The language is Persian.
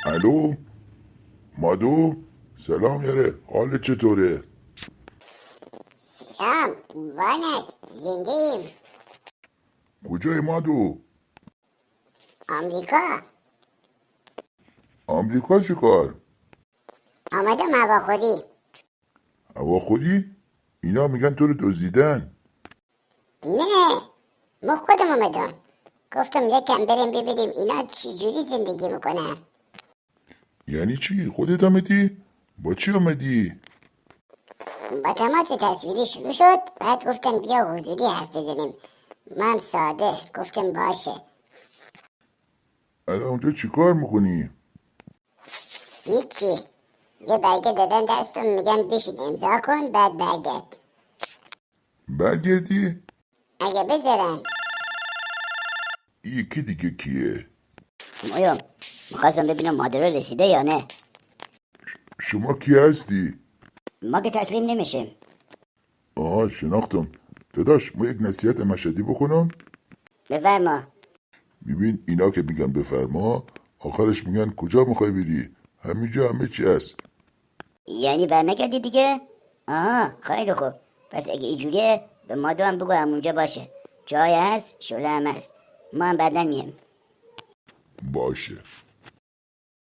الو مادو، سلام یاره، حالت چطوره؟ سلام وانت زنده ایم. کجای مادو؟ آمریکا. آمریکا چیکار؟ آمدم هواخوری. هوا خودی؟ اینا میگن تو رو دزدیدن. نه، ما خودم آمدم. گفتم یکم بریم ببینیم اینا چی جوری زندگی میکنن. یعنی چی؟ خودت آمدی؟ با چی آمدی؟ با تماس تصویری شروع شد، بعد گفتن بیا حضوری حرف بزنیم. من ساده گفتم باشه. الان اونجا چیکار میکنی؟ هیچی، یه برگه دادن دستم، میگن بشین امضا کن بعد برگرد. برگردی؟ اگه بذارن. این یکی دیگه کیه؟ مایا میخواستم ببینم مادر رسیده یا نه. شما کی هستی؟ ما که تسلیم نمیشیم. آها شناختم. داداش ما یک نصیحت مشهدی بکنم. بفرما. ببین اینا که میگن بفرما، آخرش میگن کجا میخوای بری؟ همینجا همه چی هست. یعنی برنگردی دیگه؟ آها خیلی خوب. پس اگه اینجوریه به مادو هم بگو همونجا باشه. چای هست، شله هم هست. ما هم بعدن میم. باشه.